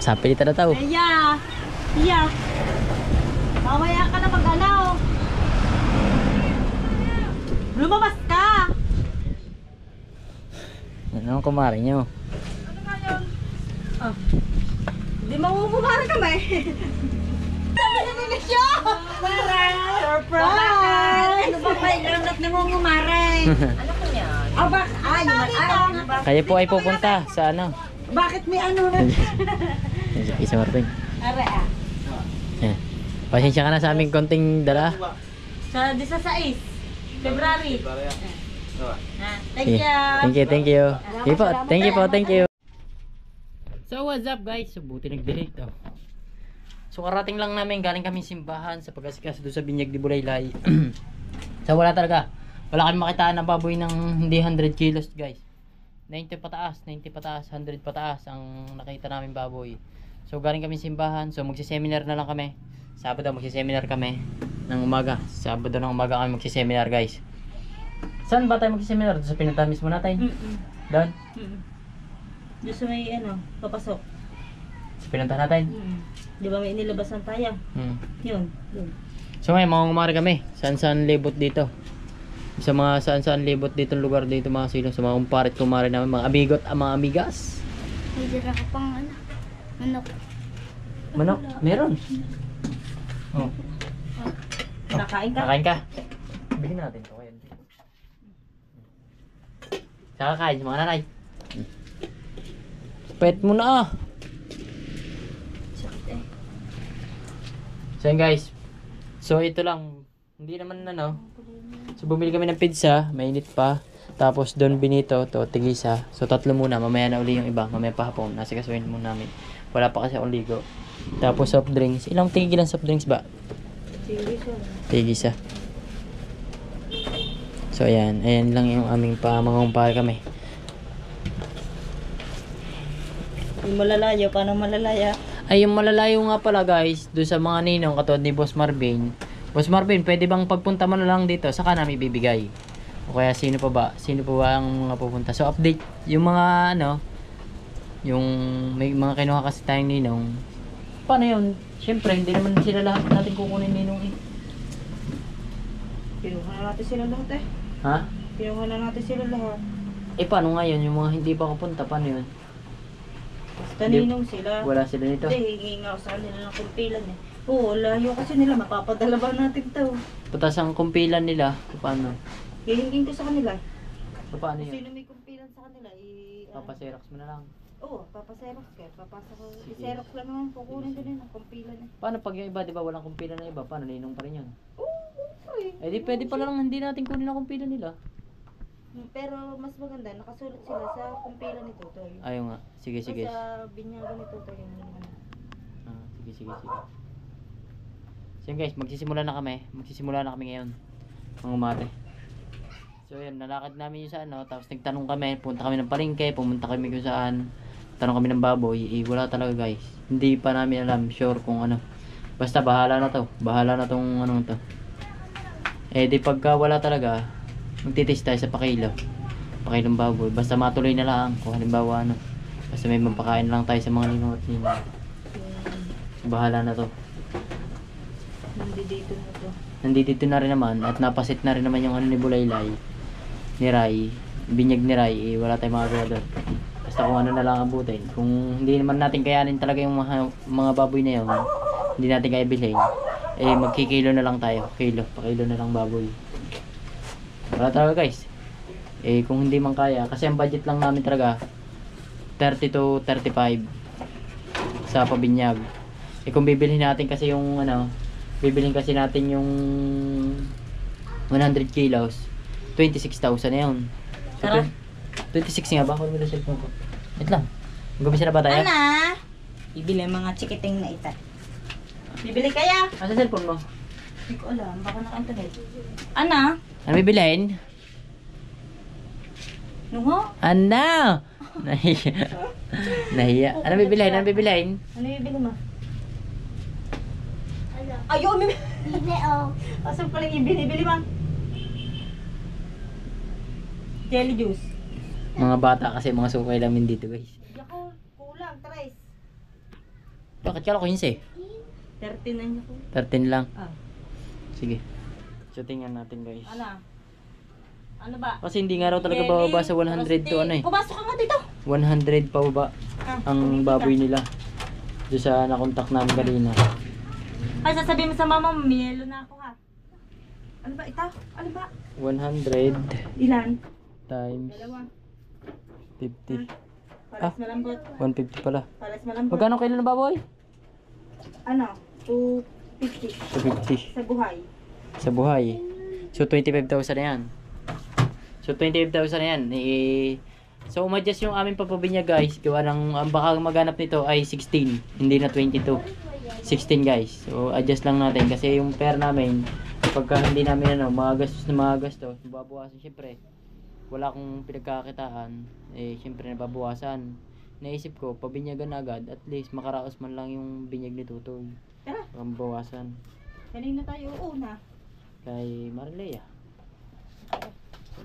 Sa pilitan na tao. Iya. Iya. Mamaya ka na mag-alaw. Lumabas ka. Ano ang kumari nyo? Ano nga yun? Ah. Hindi mamumumara kami. Sabi na nila siya. Surprise! Ano ba kayo? Langat nangungumare. Ano ko yan? Abak. Ay, Kayo po ay pupunta sa ano? bakit may ano na? Isa Martin. Are ah. Yan. Pasensya ka na sa aming konting dala. Sa 16 February. Thank Okay. you. Thank you. Okay po. Thank you. So what's up guys? So buti nag-delete oh. So karating lang namin, galing kami simbahan sa pag-asikaso doon sa Binyag di Bulaylay. So wala talaga. Wala kami makitaan ng baboy ng hindi 100 kilos guys. 90 pataas, 100 pataas ang nakita namin baboy. So galing kami simbahan, so magsi-seminar na lang kami. Sabado magsi-seminar kami ng umaga. Sabado ng umaga kami magsi-seminar guys. Saan ba tayo magsi-seminar? Sa pinuntahan mismo natin? Doon? Doon sa may ano, papasok. Sa pinuntahan natin? Di ba may inilabasan tayo? Yun. So ngayon mangungumari kami. Saan-saan libot dito? Sa mga saan-saan libot dito lugar dito mga silong. Sa mga kumparit kumari namin, mga amigot, mga amigas. May dala ka pang ano, manok. Manok? Meron. Oh. Nakain ka? Kakain ka. Bigyan natin ito ngayon. Saka kain sa mga nanay. Pet mo na ah. Sakit eh. So yun guys. So ito lang. Hindi naman ano. So bumili kami ng pizza. Mainit pa. Tapos Don Benito. To tigisa. So tatlo muna. Mamaya na uli yung iba. Mamaya pa hapon. Nasa kasuhin muna namin. Wala pa kasi akong ligo. Tapos soft drinks. Ilang tigilan soft drinks ba? Tigisa. So ayan. Ayan lang yung aming pamangumpare kami. Yung malalayo, paano malalaya? Ay yung malalayo nga pala guys. Doon sa mga ninong katulad ni Boss Marvin. Boss Marvin, pwede bang pagpunta mo na lang dito? Saka namin bibigay. O kaya sino pa ba? Sino pa ba ang mga pupunta? So update. Yung mga ano. Yung may mga kinuha kasi tayong ninong. Paano yun? Siyempre hindi naman sila lahat natin kukunin ninong eh. Kinuha na natin sila lahat eh. Ha? Kinuha na natin sila lahat. Eh paano nga yun? Yung mga hindi pa kapunta, paano yun? Basta ninong sila. Wala sila nito. Hindi, hingi nga sa kanila ng kumpilan eh. Oo, layo kasi nila. Mapapadala ba natin to? Patas ang kumpilan nila. Paano? Hihingin ko sa kanila. Paano Sino yun? may kumpilan sa kanila, Papaserox mo na lang. Oo, papaserox ka. Papasa ko. Sige. Serox lang naman. Kukunin din ng kumpilan eh. Paano pag yung iba, di ba walang kumpilan na iba? Paano ninong pa rin yun? Oo, eh. Eh di pwede pala lang hindi natin kunin ang kumpilan nila. Pero mas maganda, nakasulat sila sa kumpilan ni Tutoy. Ayaw nga. Sige. Sa binyagan ni Tutoy yung ano. Sige. So yun guys, magsisimula na kami. Ngayon. Mga umate. So yun, nalakad namin yung sa ano. Tapos nagtanong kami, punta kami ng palengke, pumunta kami kung saan. Tanong kami ng baboy. Wala talaga guys. Hindi pa namin alam, sure kung ano. Basta bahala na to. Bahala na tong anong to. Eh di pagka wala talaga, magtitest tayo sa pakilo. Pakilong baboy. Basta matuloy na lang. Kung halimbawa ano. Basta may mapakain lang tayo sa mga ninong at ninong. Bahala na to. Nandito na rin naman. At napasit na rin naman yung ano ni Bulaylay. Ni Rai. Binyag ni Rai. Wala tayong magagawa doon. Basta kung ano na lang abutin. Kung hindi naman natin kayanin talaga yung mga baboy na yun. Hindi natin kaya bilhin. Eh magkikilo na lang tayo. Pakilo na lang baboy. Wala talaga guys. Eh kung hindi man kaya. Kasi ang budget lang namin talaga 30 to 35 sa pabinyag. Eh kung bibilhin natin kasi yung ano, bibilhin kasi natin yung 100 kilos, 26,000 na yun. So, Tara. 26 nga ba? Kung wala cellphone ko. Wait lang. Mag-umpisa na ba tayo? Ana! Bibili mga chikiting na ita. Bibili kaya? Asa cellphone mo? Hindi ko alam. Baka naka-internet. Ana? Ano bibilhin? Nungo? Ano? Nahiya. Ano bibilhin? Ano bibili mo? Ayaw, may... Hindi oh. Asal pala yung binibili mo? Jelly juice. Mga bata kasi mga sukay namin dito guys. Ako, kulang, tres. Bakit kala ko 15? 39 ako. 13 lang. Ah. Sige. So tingnan natin guys. Ano? Ano ba? Kasi hindi nga raw talaga bababa sa 100 to ano eh. Pumasok ka nga dito. 100 pababa ang baboy nila. Doon sa nakontak namin kanina. Ay, sasabihin mo sa mama mo, miyelo na ako ha. Ano ba ito? Ano ba? 100 Ilan? times Dalawa. 50. Pares malambot. 150 pala. Pares malambot. Magkano kilo na baboy? Ano? 250. 250 Sa buhay. sa buhay. So 25,000 na yan. So 25,000 na yan. So umadjust yung aming papabinya guys. Gawa ng ang baka maganap nito ay 16, hindi na 22. 16 guys. So adjust lang natin kasi yung pair namin pagka hindi namin ano, mga gastos, babawasan syempre. Wala akong pinagkakitaan, eh syempre nababawasan. Naisip ko, pabinyagan agad, at least makaraos man lang yung binyag ni Tutoy. Tara, Mabawasan. kanina tayo una. Kay Marilea.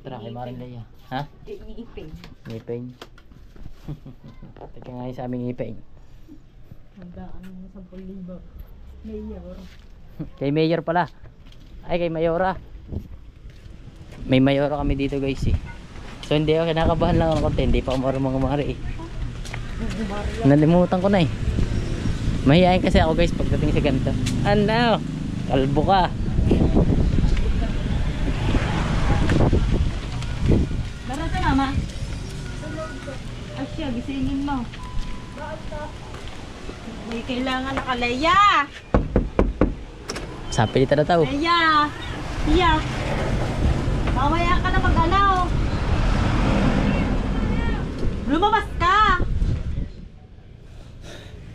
Tara kay Marilea. Ha? Iipin. Ngipeng. Teka nga yung sa aming ngipeng. Hanggang 10,000. Mayor. Kay Mayor pala. Ay, kay Mayora. May Mayora kami dito guys eh. So hindi ako kinakabahan lang ako ng konti. Hindi pa ako marunong mga eh. Nalimutan ko na eh. Mahihayin kasi ako guys pagdating sa ganito. Ano? Kalbo ka. Barata mama. Asya, gisingin mo. May kailangan nakalaya. Sapi dito na tao. Leia! Iya! Mamaya ka na mag-alaw! Lumabas ka!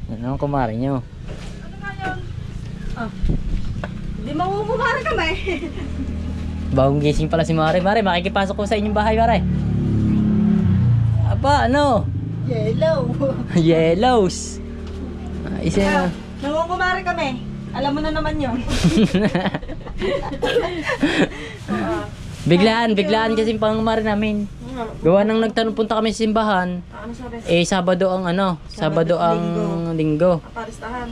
Ano ang kumari nyo? Ano nga yun? Ah. Hindi mamumumara kami. Bagong gising pala si Mare. Mare, makikipasok ko sa inyong bahay, Mare. Aba, ano? Yellow! Yellows. Isa na. Namumumara kami. Alam mo na naman yun. Biglaan kasi pang Mare namin. Gawa nang nagtanong punta kami sa simbahan. Ano sabi? Eh, Sabado ang ano? Sabado ang linggo. Paristahan.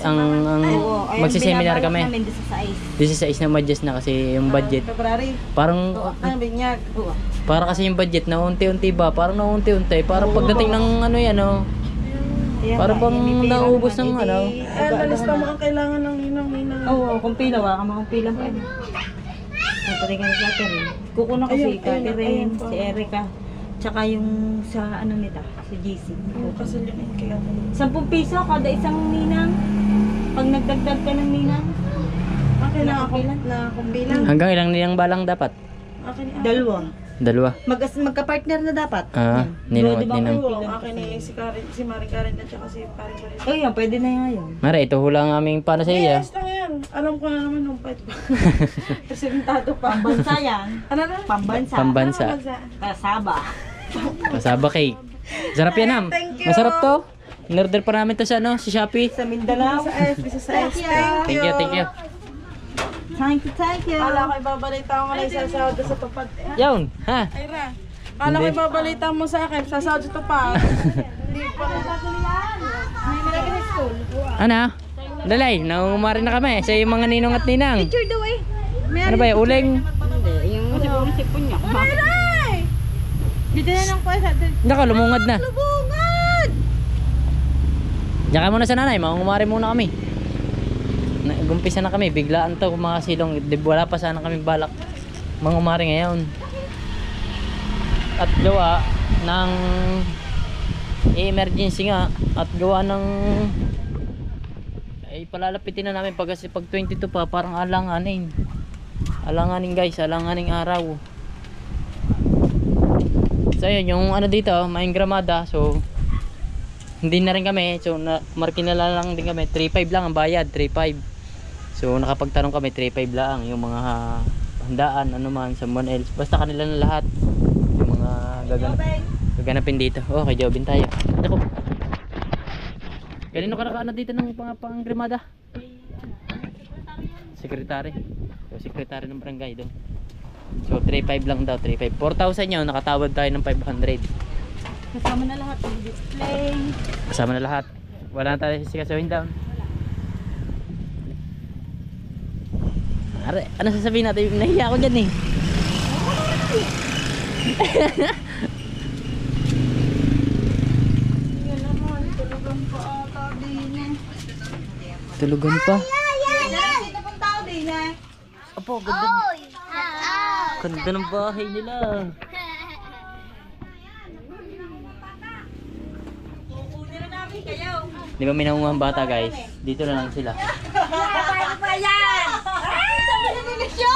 Ang magsiseminar kami. Namin 16. 16 na madjust na kasi yung budget. February. Parang Ang binyag. para kasi yung budget na unti-unti ba? Parang naunti-unti. Parang pagdating ng ano yan, oh. Parang bang naubos ng ano. Nalista mo ang kailangan ng ninang. Oo, kung pila, wala ka mga pila pa. Napatingin ka sa rin. Kukuha ko si Catherine, si Erica, tsaka yung sa ano nita, si JC. Kasi yun kaya 10 piso kada isang ninang. Pag nagdagdag ka ng ninang. Okay na ako na akong bilang. Hanggang ilang nilang balang dapat? Dalawa. Magka-partner na dapat. Ah, ninang at ninang. Akin ni si Karen, si Marie Karen at saka si Paring Marie. Oh, yan, pwede na yan. Mare, ito hula ang aming paano sa iya. Yes lang yan. Alam ko na naman nung pwede ba. Presentado pa. Pambansa yan. Ano na? Pambansa. Pambansa. Kasaba. Pasaba cake. Sarap yan, Ham. Masarap to. In-order pa namin to sa ano, si Shopee. Sa Mindanao. Sa FB, sa FB. Thank you, thank you. Thank you. Kala ko ibabalita ko nga sa sahod sa tupad. Yun, ha? Ay ra. Kala ko ibabalita mo sa akin sa sahod sa tupad. Hindi pa rin. May school. Ano? Dalay, naumari na kami sa yung mga ninong at ninang. Picture daw eh. Ano ba yung uling? Yung sipon niya. Dito na lang po sa Naka, lumungad na. lubungan. Diyan ka muna sa nanay, mangumari muna kami. Nagumpisa na kami, biglaan to mga silong. Wala pa sana kami balak mangumari ngayon. At gawa ng emergency nga at gawa ng ay palalapitin na namin pag 22 pa parang alanganin guys, alanganing araw. So yun yung ano dito maing gramada, so hindi na rin kami, so markinala lang din kami, 3.5 lang ang bayad, 3.5. So nakapagtanong kami 3.5 lang yung mga handaan ano man someone else, basta kanila na lahat yung mga gaganapin dito. Okay, Jobin tayo. Ako. Kanino ka nakaano dito ng pang-grimada? Sekretary. So sekretary ng barangay doon. So 3.5 lang daw, 3.5. 4,000 yun, nakatawad tayo ng 500. Kasama na lahat ng display. Kasama na lahat. Wala na tayo sikasuhin down. Are, ano sasabihin natin? Nahiya ako dyan eh. Yan naman, tulugan pa ata din eh. Tulugan pa. Sino pong tao din eh? Apo, ganda. Ganda ng bahay nila. Kukunin na namin kayo. Di ba may nangunguhang bata guys? Dito na lang sila. Paano pa yan? Sabi na nila siya!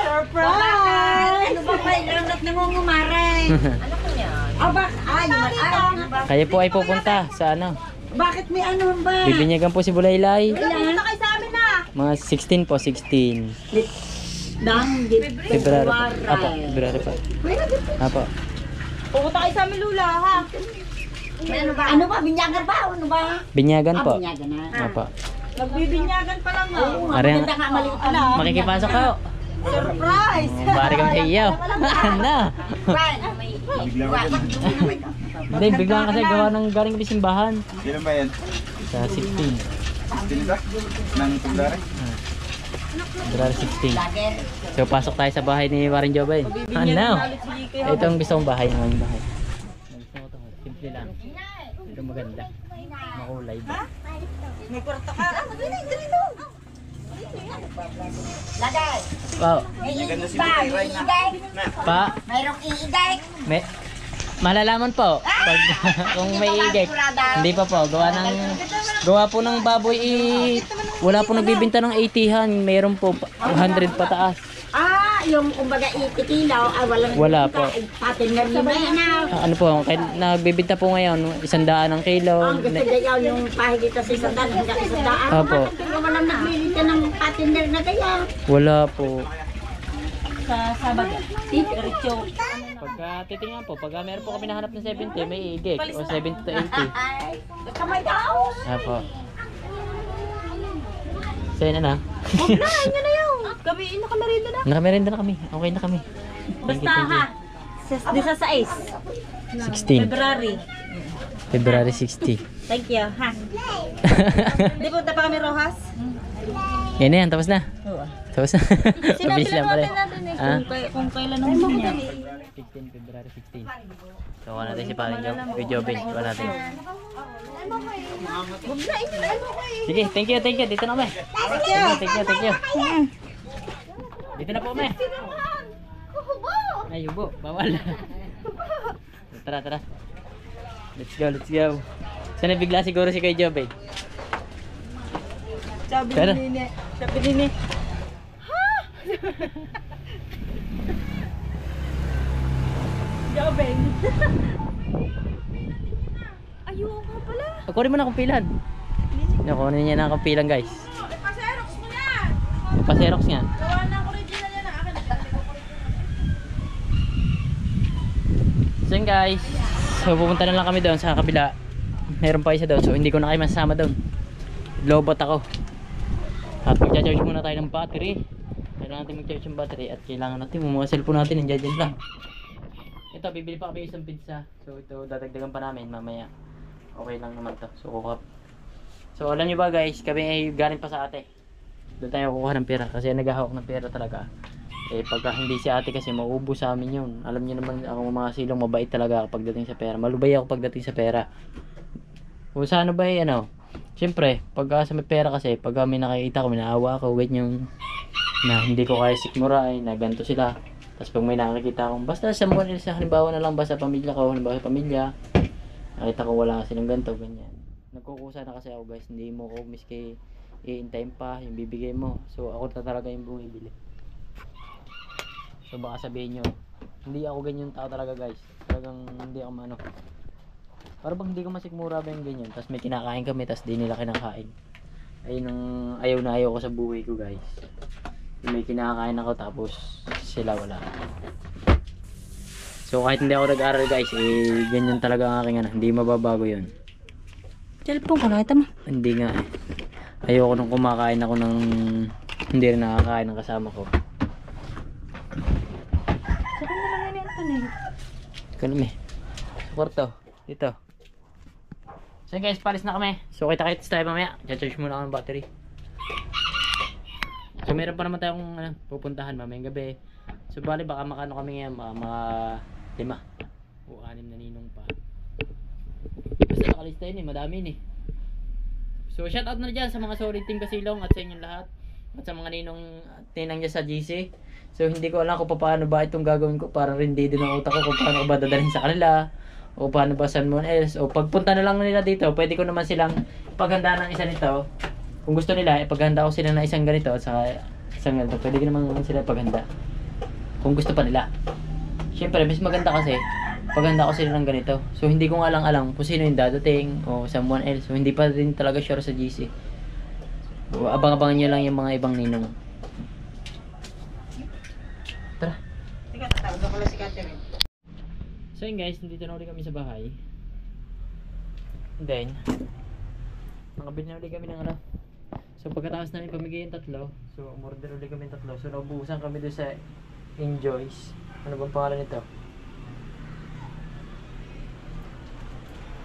Surprise! Ano ba ba? Ilangat na mo ngumaray. Ano ko yan? Aba, Kayo po ay pupunta sa ano? bakit may ano ba? Bibinyagan po si Bulaylay. Punta kayo sa amin na! Mga 16 po, 16. Dang, February pa. Apo, February pa. Apo. Pupunta kayo sa amin, Lula, ha? Ano ba? Binyagan ba? Ano ba? Binyagan po. Binyagan na. Apo. Magbibinyagan pa lang, ha? Ari ang Maganda nga maliit ka na. makikipasok kayo. Surprise! Bari kami sa iyo. Ano? Hindi, biglang kasi gawa ng galing kami simbahan. Kailan ba yan? Sa 16. Tinita? Nang February? February 16. So pasok tayo sa bahay ni Warren Jobay. Ano? Ito ang gusto kong bahay naman yung bahay. Gusto ko to. Simple lang. Ito maganda. Makulay ba? May kwarto ka. Ah, magaling, ganito. Lagay. Wow. Binyagan na si Butay na. Pa, Mayroong iigay. may malalaman po pag kung may igek. Hindi pa po gawa po ng baboy wala po nagbibenta ng 80han, mayroon po 100 pataas. Yung kumbaga itikilaw, walang Wala po. patin na lima na. Ano po, nagbibenta po ngayon 100 ang kilo. Ang gusto niya yung pahigit sa isandaan, hanggang isandaan. Opo. Bakit walang nagbili ka ng patiner na kaya? Wala po. Sa baga. Diretso. Pagka titingnan po, pagka meron po kami nahanap ng 70, may igek o 70 to 80. Ay, kamay daw. Apo. So yun na. Huwag na, yun na yun. Gabi, nakamerenda na. Nakamerenda na kami. Okay na kami. Basta ha. Di sa 16. 6. February. February 60. Thank you, ha. Di punta pa kami, Rojas? Yan na yan, tapos na. Oo. Tapos na. Sinabi Mabilis lang lang pala. natin eh. Ah? Kung kailan naman niya. 15, February 15. So, wala natin si Paring Job. Video bin. Wala natin. Sige, thank you. Dito na kami. Thank you. Dito na po kami. Ay, yubo. Bawal. Tara. Let's go. Sana bigla siguro si Kuya Job eh. Sabi Pero- ni Nene. Sabi ni Nene. Ha? Jobeng. Ayun ka pala. Kunin mo na kumpilan. Kunin niya na kumpilan guys. Paserox mo yan. Paserox nga. Gawa ng original yan. Akin. So yun guys. So pupunta na lang kami doon sa kabila. Meron pa isa doon. So hindi ko na kayo masasama doon. Lobot ako. At mag-charge muna tayo ng battery. Kailangan natin mag-charge yung battery. At kailangan natin yung mga cellphone natin. Nandiyan lang. Ito, bibili pa kami isang pizza. So ito, dadagdagan pa namin mamaya. Okay lang naman to. So kukuha. So alam nyo ba guys, kami ay galing pa sa ate. Doon tayo kukuha ng pera. Kasi naghahawak ng pera talaga. Eh pagka hindi si ate kasi mauubos sa amin yun. Alam nyo naman ako mga silong mabait talaga ako pagdating sa pera. Malubay ako pagdating sa pera. Kung sa ano ba eh, ano. Siyempre, pagka sa may pera kasi, pagka may nakikita ko, may naawa ako, ganyan na hindi ko kaya sikmurain, na ganito sila. Tapos pag may nakikita akong, basta sa mga sa halimbawa na lang, basta pamilya ko, halimbawa sa pamilya, nakita ko wala kasi ng ganito, ganyan. Nagkukusa na kasi ako guys, hindi mo ko miski i-in-time pa, yung bibigay mo. So ako na talaga yung bumibili. So baka sabihin nyo, hindi ako ganyan tao talaga guys. Talagang hindi ako mano. Para bang hindi ko masikmura ba yung ganyan. Tapos may kinakain kami, tapos di nila kinakain. Ayun ang ayaw ko sa buhay ko guys. May kinakain ako tapos sila wala. So kahit hindi ako nag-aral guys, eh ganyan talaga ang aking ano. Hindi mababago yun. Cellphone ko, nakita mo? Hindi nga eh. Ayoko nung kumakain ako ng hindi rin nakakain ng kasama ko. Saka na lang yan yung tanay. Ikaw naman eh. Sa kwarto. Dito. So yun guys, palis na kami. So kita-kits tayo mamaya. Charge muna ako ng battery. So meron pa naman tayong pupuntahan mamayang gabi. So bali baka makano kami ngayon, mga 5 o 6 na ninong pa. Basta nakalista yun madami yun So shout out na dyan sa mga solid team Kasilong at sa inyong lahat. At sa mga ninang dyan sa GC. So hindi ko alam kung paano ba itong gagawin ko. Parang hindi din ang utak ko kung paano ko ba dadalhin sa kanila. O paano ba someone else. O pagpunta na lang nila dito, pwede ko naman silang paghanda ng isa nito. Kung gusto nila, ipaghanda ko sila ng isang ganito at saka isang ganito. Pwede ko naman sila paghanda. Kung gusto pa nila. Siyempre, mas maganda kasi paghanda ko sila ng ganito. So hindi ko nga lang alam kung sino yung dadating o someone else. So hindi pa din talaga sure sa GC. So, abang-abangan nyo lang yung mga ibang ninong. Tara. Teka, tatawag ko lang si Catherine. So yun guys, nandito na ulit kami sa bahay. And then, nakabili na ulit kami ng ano. So pagkatapos namin pamigay yung 3, so umorder ulit kami yung 3. So naubusan kami doon sa Enjoys. Ano bang pangalan nito?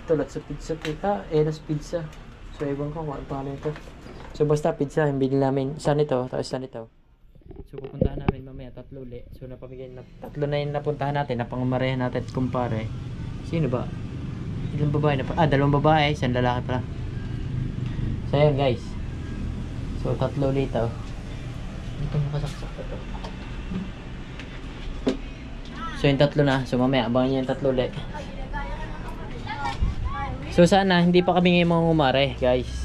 Ito, Lots of Pizza. Enos Pizza. So ibang ko kung ano pangalan nito. So basta pizza, yung binili namin. Isa nito, tapos isa nito. So pupuntahan namin mamaya 3 ulit. So napamigay na 3 na yung napuntahan natin, napangamarehan natin at kumpare. Sino ba? Ilang babae na pa? 2 babae, isang lalaki pala. So yun guys. So 3 ulit ito. Ito makasaksak pa to. So yung 3 na. So mamaya abangan nyo yung 3 ulit. So sana hindi pa kami ngayon mangumare guys.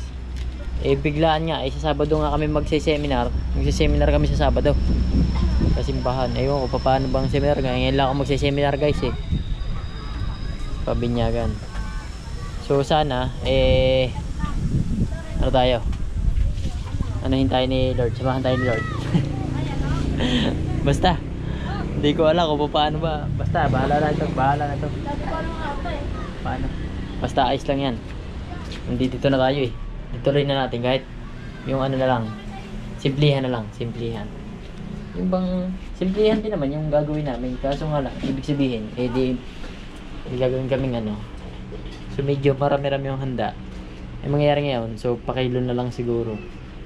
Biglaan nga, sa Sabado nga kami magse-seminar. Magse-seminar kami sa Sabado. Sa simbahan. Ayun ko, paano bang seminar? Ngayon lang ako magse-seminar guys Pabinyagan. So sana, ano tayo? Anuhin tayo ni Lord? Samahan tayo ni Lord. Basta. Hindi ko alam kung paano ba. Basta, bahala na ito. Paano? Basta ayos lang yan. Dito na tayo Ituloy na natin kahit yung ano na lang, simplihan na lang, simplihan. Yung bang simplihan din naman yung gagawin namin, kaso nga lang ibig sabihin di gagawin kaming ano. So medyo marami-rami yung handa. Yung mangyayari ngayon, so pakilo na lang siguro.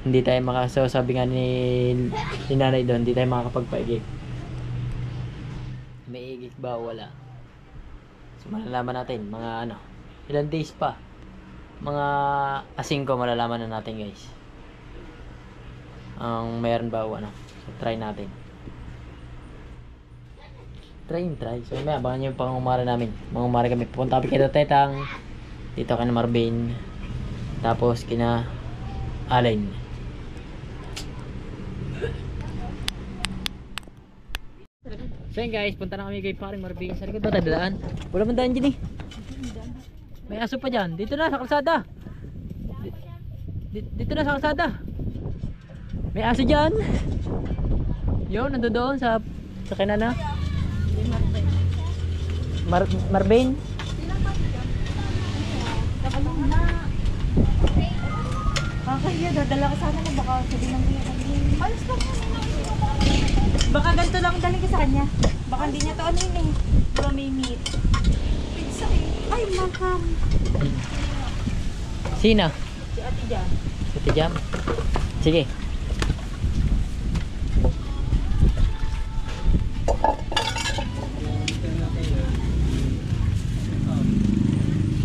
Hindi tayo sabi nga ni nanay doon, hindi tayo makakapagpaigik. May igik ba o wala? So malalaman natin mga ano, ilang days pa. Mga asing ko malalaman na natin guys. Ang mayroon ba o ano. So try natin. Try. So may abangan nyo yung pangumara namin. Mangumara kami. Pupunta kami kina Tetang. Dito kina Marvin. Tapos kina Allen. So yun guys, punta na kami kay paring Marvin. Sa likod ba tayo daan? Wala man daan dyan May aso pa dyan. Dito na sa kalsada. Dito na sa kalsada. May aso dyan. Yun, nandun doon sa kinana. Marvin. Kaya dadala ka sana na baka sabi ng alis lang. Baka ganito lang dalhin ko sa kanya. Baka hindi niya to ano yun Baka may meat. Pizza Ay, makam. Sino? Si Ate Jam. Si Ate Jam. Sige.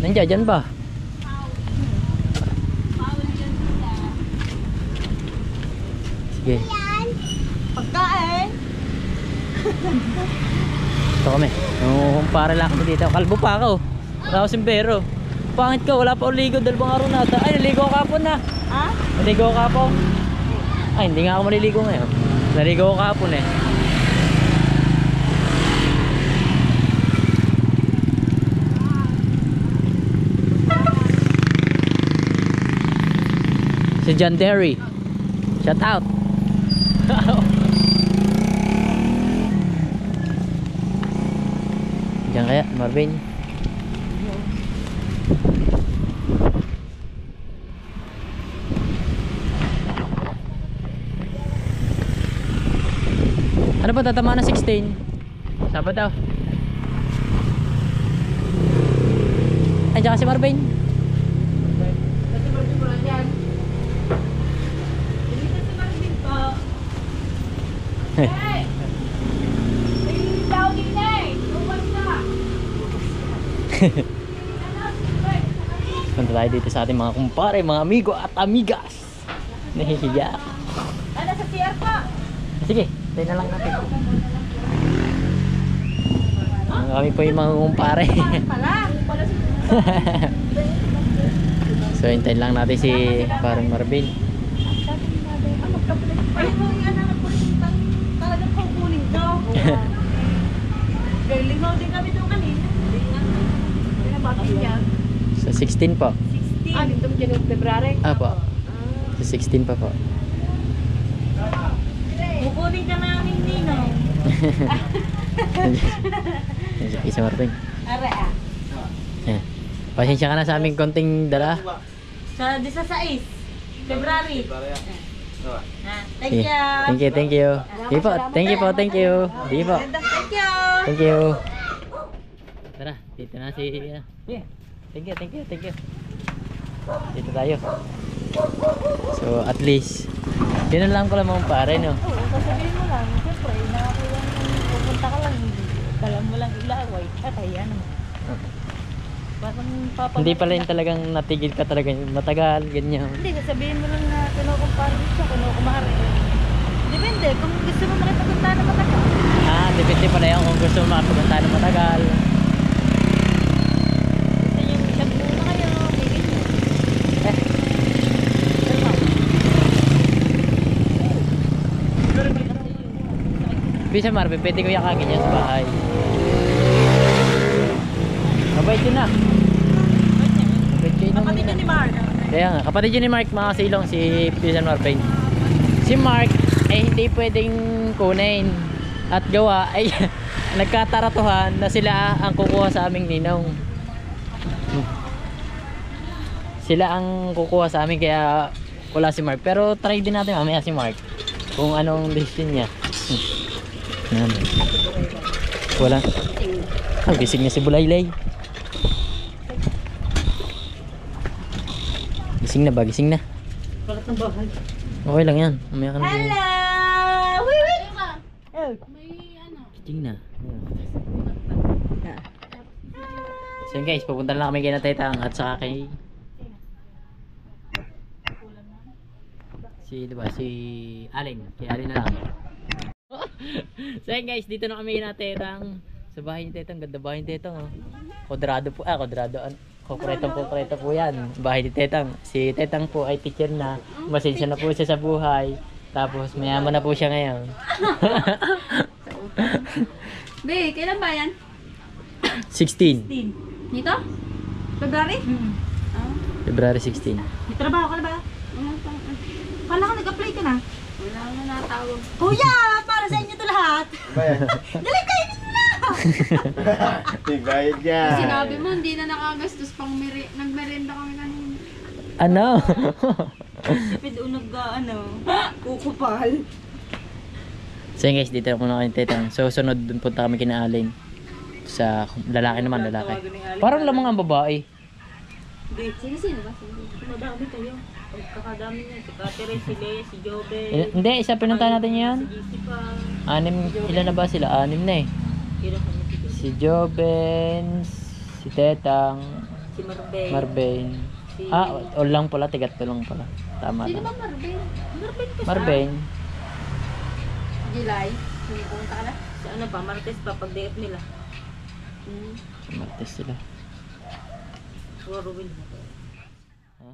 Nandiyan dyan ba? Sige. Pagkain. Ito kami. Para lang kami dito. Kalbo pa ako. Wala ako simbero. Pangit ka. Wala pa akong ligo. 2 araw na ata. Ay, naligo ako kapon na. Ha? Naligo ako kapon. Ay, hindi nga ako maliligo ngayon. Naligo ako kapon Si John Derry. Shout out. Diyan kaya, Marvin. Ano ba tatamaan na 16? Sabado. Ay, diyan si Marvin. Punta tayo dito sa ating mga kumpare, mga amigo at amigas. Nahihiya ako. Ano sa CR pa? Sige, tayo na lang natin. Kami po yung mga kumpare. So hintayin lang natin si parang Marvin. Ay, mo yan ang talagang kukunin ko. Limaw din kami doon kanina. Pinabati niya. Sa 16 po. 16. Ah, dito January, February. Po. Sa 16 pa po. Kukunin ka namin, Ninong. Isa Marvin. Are ah. Ayan. Pasensya ka na sa aming konting dala. Sa 16 February. Ah, thank Sige. you. Thank you. Sige po, thank you po, thank you. Sige po. Thank you. Thank you. Tara, dito na si... Yeah. Thank you. Dito tayo. So, at least, yun lang pala mga pare, no? Oo, sasabihin mo lang. Siyempre, pupunta ka lang. Dala mo lang ilaway. At ayan mo. Parang Hindi pala yun talagang natigil ka talaga matagal, ganyan. Hindi, sasabihin mo lang na kinukumpare siya, kinukumare. Depende, kung gusto mo makipagpunta na matagal. Depende pala yan kung gusto mo makapagpunta ng matagal. Gusto nyo, isang muna kayo, bigyan nyo. Bisa Marvin, pwede ko yakagin niya sa bahay. Mabait yun na. Mabait kayo naman Kapatid na. nyo ni Mark. Kaya nga, kapatid yun ni Mark, mga silong, si Pisan Marvin. Si Mark, hindi pwedeng kunin. At gawa, ay nagkataratuhan na sila ang kukuha sa aming ninong. Sila ang kukuha sa amin, kaya wala si Mark. Pero try din natin mamaya si Mark kung anong decision niya. Yan. Wala. Gising na si Bulaylay. Gising na ba? Gising na. Bakit ng bahay? Okay lang yan. Mamaya ka na. Hello! Wiwi! Oh. Gising na. So yun guys, pupunta lang kami kay Natetang at saka kay si Alin. Kay Alin na lang. So yun guys, dito na kami kay Natetang. Sa bahay ni Tetang, ganda bahay ni Tetang, oh. Kodrado po, konkreto po yan. Bahay ni Tetang. Si Tetang po ay teacher na. Masensya na po siya sa buhay. Tapos mayaman na po siya ngayon. Be, kailan ba yan? 16. Nito? February? February 16. May trabaho ka na ba? Kala ko nag-apply ka na. Wala na natawag. Kuya, para sa inyo to lahat. Dali kainin mo na! Tigbayad niya. Sinabi mo, hindi na nakagastos pang nagmerenda kami kanina. Ano? Pwede kukupal. So yun guys, dito na muna kami Tetang. So sunod dun punta kami kina Alin. Sa lalaki naman, lalaki. Parang lamang ang babae. Sino ba? Madami kayo. Kakadami niya. Si Catherine, si Lea, si Jobe. Hindi, isa pinunta natin yan. Si Jessica. Ilan na ba sila? 6 na eh. Si Joben, si Tetang, Si Marbay. Marbain. O lang pala, tigat ko lang pala. Tama Sino na. ba Marvin? Marbain. July? Hindi pumunta ka na? Si ano pa, Martes pa, pag day off nila. Martes sila. Warowin. Ha?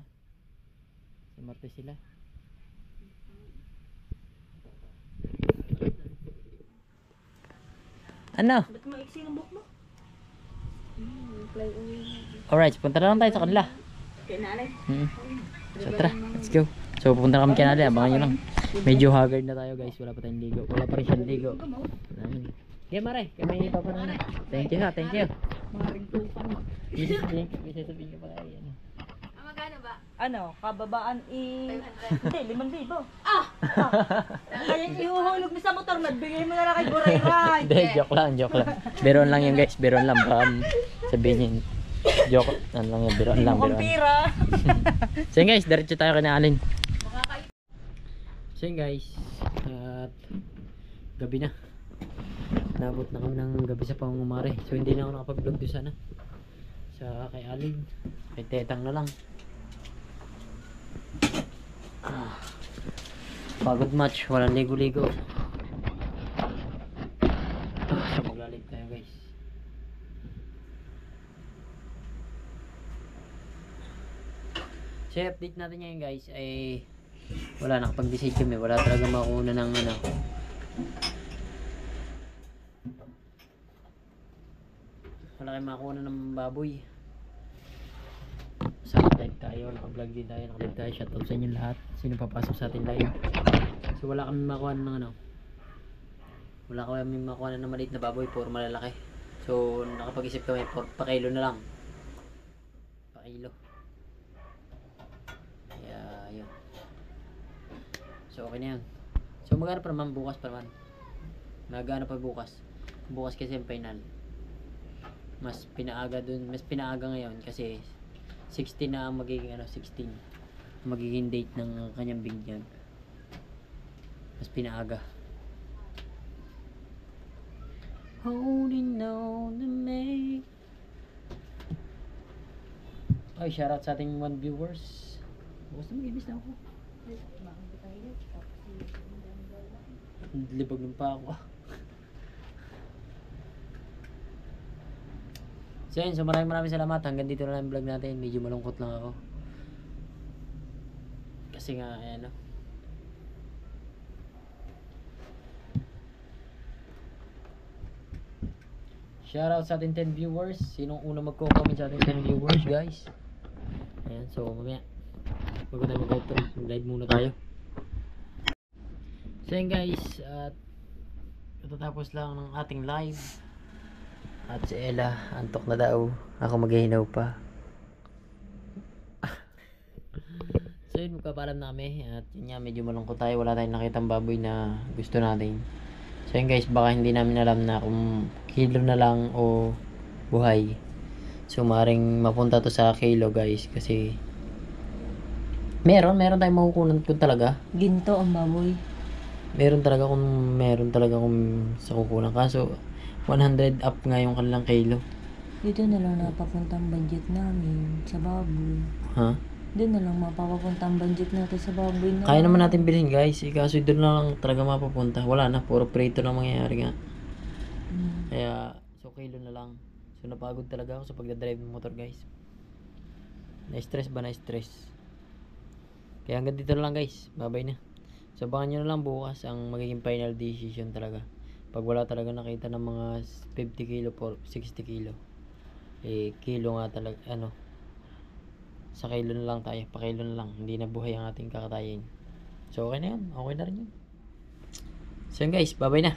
Si Martes sila. Ano? Ba't maiksi ng buhok mo? Alright, punta na lang tayo sa kanila. Kaya nanay. So tara, let's go. So pupunta na kami kanila, abangan nyo lang. Medyo haggard na tayo guys, wala pa tayong ligo. Wala pa rin siyang ligo. Okay Mare, kami pa na. Thank you ha, thank you. Bisa sabihin ka pa kaya. Magkano ba? Ano, kababaan hindi, 5,000. Kaya ihuhulog mo sa motor, magbigay mo na lang kay Buray-Ray. Hindi, joke lang. Beron lang yun guys, beron lang. Baka sabihin yun. Joke, ano lang yun, beron lang. Mukhang pira. So yun guys, diretso tayo kay Alin. So yun guys, at gabi na. Nabot na kami ng gabi sa pangumare. So hindi na ako nakapag-vlog doon sana. Sa kay Alin. Kay Tetang na lang. Pagod match, walang ligo-ligo. Maglalig tayo guys. So update natin ngayon guys ay wala, nakapag-decide kami, wala talaga makuha ng ano. Wala kayong makuha ng baboy. Sa live tayo, nakapag-vlog din tayo, nakalive tayo, shoutout sa inyo lahat. Sino papasok sa atin live. So wala kami makuha ng ano. Wala kami makuha ng maliit na baboy, puro malalaki. So nakapag-isip kami, pa-kilo na lang. Pa-kilo. Kaya yun. So okay na yan. So magana pa naman bukas pa naman. Magana pa bukas. Bukas kasi yung final. Mas pinaaga dun, mas pinaaga ngayon kasi 16 na ang magiging ano, 16 magiging date ng kanyang binyag. Mas pinaaga. Holding on to me. Ay, shoutout sa ating 1 viewers. Bukas na mag-ibis na ako. Libag ng pa ako. So yun, so maraming salamat. Hanggang dito na lang yung vlog natin. Medyo malungkot lang ako. Kasi nga, ayan o. Shoutout sa ating 10 viewers. Sinong unang magko-comment sa ating 10 viewers, guys? Ayan, so mamaya. Bago tayo mag-outro, mag-live muna tayo. So yun guys, at katatapos lang ng ating live. At si Ella, antok na daw. Ako maghihinaw pa. So yun, magpapaalam na kami. At yun nga, medyo malungkot tayo. Wala tayong nakitang baboy na gusto natin. So yun guys, baka hindi namin alam na kung kilo na lang o buhay. So maaaring mapunta to sa kilo guys. Kasi meron tayong makukunan kung talaga. Ginto ang baboy. Meron talaga kung sa kukunan. Kaso 100 up nga yung kanilang kilo. Dito na lang napapuntang budget namin sa baboy. Ha? Doon na lang mapapapunta ang budget natin sa baboy na. Kaya naman natin bilhin guys. Kaso doon na lang talaga mapapunta. Wala na. Puro prito lang mangyayari nga. Kaya so kilo na lang. So napagod talaga ako sa pagdadrive ng motor guys. Na-stress ba? Na-stress. Kaya hanggang dito na lang guys. Bye-bye na. So abangan nyo na lang bukas ang magiging final decision talaga. Pag wala talaga nakita ng mga 50 kilo por 60 kilo. Eh kilo nga talaga ano. Sa kilo na lang tayo. Pa kilo na lang. Hindi na buhay ang ating kakatayin. So okay na yun. Okay na rin yun. So yun guys. Bye bye na.